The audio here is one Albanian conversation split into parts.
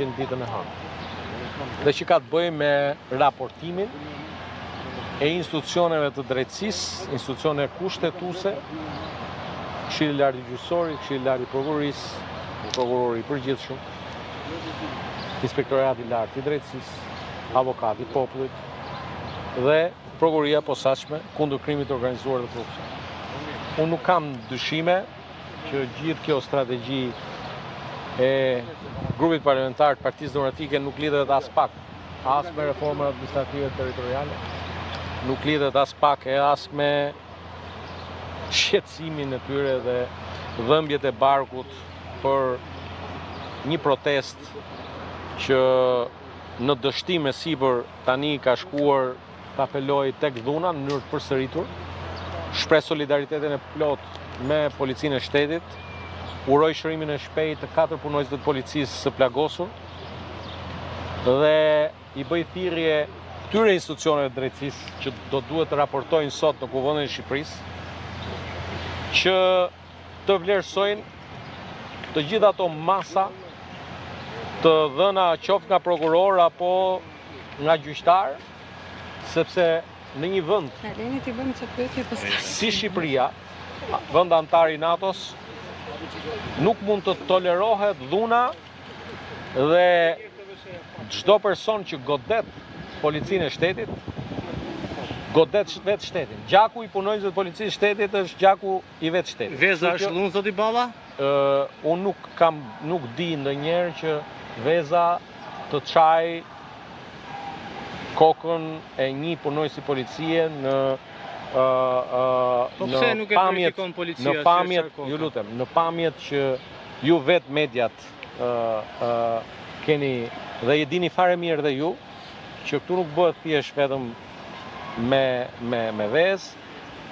ishin ditën e hënë. Dhe që ka të bëjë me raportimin e institucioneve të drejtësisë, institucione kushtetuese, Këshilli i Lartë i Gjyqësorit, Këshilli i Lartë i Prokurorisë, Prokurori i Përgjithshëm, Inspektorati i Lartë i Drejtësisë, Avokati i Popullit dhe Prokuria e Posaçme kundër krimit të organizuar dhe korrupsionit. Unë nuk kam dyshime që gjithë kjo strategji e grupit parlamentar të Partisë Demokratike nuk lidhet as pak as me reformën administrative territoriale, nuk lidhet as pak e as me shqetësimin e tyre dhe dhëmbjet e barkut për një protest që në dështim e sipër tani ka shkuar të apeloj tek dhuna në mënyrë të përsëritur, shpreh solidaritetin e plot me policinë e shtetit, uroj shërimin e shpejtë të 4 punonjësve të policisë së plagosur dhe i bëj thirrje këtyre institucioneve të drejtësisë që do duhet të raportojnë sot në Kuvendin e Shqipërisë që të vlerësojnë të gjitha ato masa të dhëna qoftë nga prokuror apo nga gjyqtar, sepse në një vend si Shqipëria, vend antar i NATO-s, nuk mund të tolerohet dhuna dhe çdo person që godet policinë e shtetit, godet vetë shtetin. Gjaku i punonjësve të policisë shtetit është gjaku i vetë shtetit. Veza është dhunë, zoti Balla? Unë nuk di ndonjëherë që Veza të çaj kokën e një punonjësi policie në pamjet që ju vetë mediat keni dhe i dini fare mirë dhe ju që këtu nuk bëhet thjesht vetëm me vezë,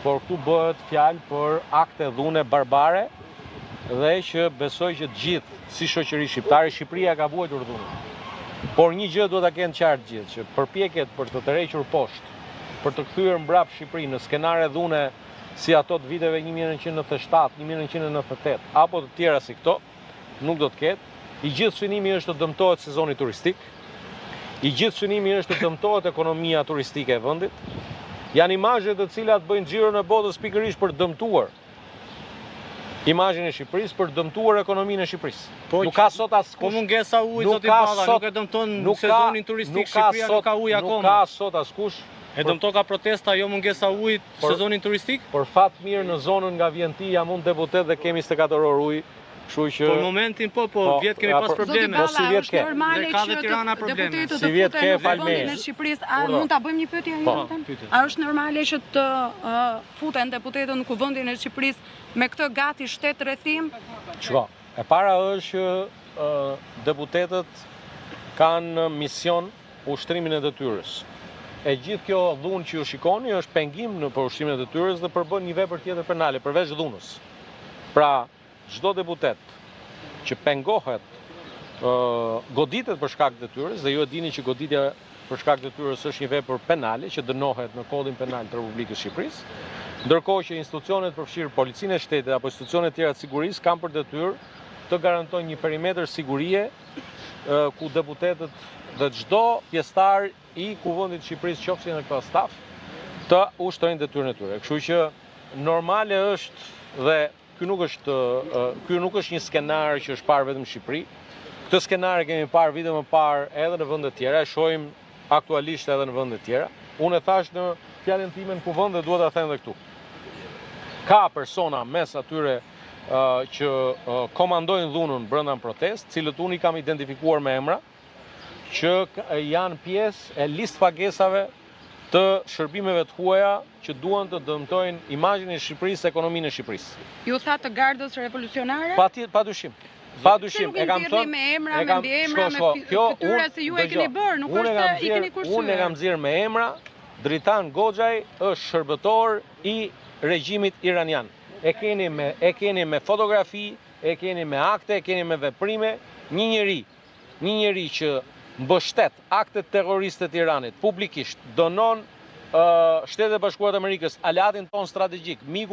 por këtu bëhet fjalë për akte dhune barbare dhe që besoj që të gjithë si shoqëri shqiptare, Shqipëria ka vuajtur dhunën. Por një gjë duhet ta kenë qartë gjithë, që përpjekjet për të tërhequr poshtë, për të kthyer mbrapa Shqipërinë në skenare dhune si ato të viteve 1997, 1998 apo të tjera si këto, nuk do të ketë. I gjithë synimi është të dëmtohet sezoni turistik. I gjithë synimi është të dëmtohet ekonomia turistike e vendit. Janë imazhe të cilat bëjnë xhiron e botës pikërisht për të dëmtuar imazhin e Shqipërisë, për të dëmtuar ekonominë e Shqipërisë. Nuk ka sot askush. Po mungesa ujit, zoti Balla, nuk e dëmton sezonin turistik, Shqipëria nuk ka ujë akoma. Nuk ka sot askush. E dëmton ka protesta, jo mungesa ujit sezonin turistik? Për fat mirë në zonën nga Vjenti jam unë deputet dhe kemi 24 orë ujë. Për momentin po vjet kemi pas probleme. Po si vjet ke? Dhe ka dhe Tirana probleme. Si vjet ke falme. A mund ta bëjmë një pyetje? A është normale që të futen deputetët në Kuvendin e Shqipërisë me këtë gati shtet rrethim? Çka? E para është që deputetët kanë mision ushtrimin e detyrës. E gjithë kjo dhunë që ju shikoni është pengim në ushtrimin e detyrës dhe përbën një vepër tjetër penale përveç dhunës. Pra, çdo deputet që pengohet, goditet për shkak të detyrës, dhe ju e dini që goditja për shkak të detyrës është një vepër penale që dënohet në Kodin Penal të Republikës Shqipërisë, ndërkohë që institucionet përfshirë policinë e shtetit apo institucionet tjera të sigurisë kanë për detyrë të garantojnë një perimetër sigurie ku deputetët dhe çdo pjesëtar i Kuvendit të Shqipërisë qofshin në këtë staf të ushtrojnë detyrën e tyre. Kështu që normale është dhe ky nuk është një skenar që është parë vetëm në Shqipëri. Këtë skenar kemi parë vite më parë edhe në vende të tjera, e shohim aktualisht edhe në vende të tjera. Unë e thash në fjalën time në Kuvend dhe duhet ta them edhe këtu. Ka persona mes atyre që komandojnë dhunën brenda në protest, cilët unë i kam identifikuar me emra, që janë pjesë e listë pagesave të shërbimeve të huaja që duan të dëmtojnë imazhin e Shqipërisë, ekonominë e Shqipërisë. Ju tha të Gardës Revolucionare? Padyshim. Padyshim, e kam thënë me emra, me mbiemra, me fytyra se ju e keni bërë, nuk është i keni kursyer. Unë e kam nxjerrë me emra. Dritan Goxhaj është shërbëtor i regjimit iranian. E keni me fotografi, e keni me akte, e keni me veprime, një njeri që mbështet aktet terroriste të Iranit publikisht, dënon Shtetet e Bashkuara të Amerikës, aleatin ton strategjik, miku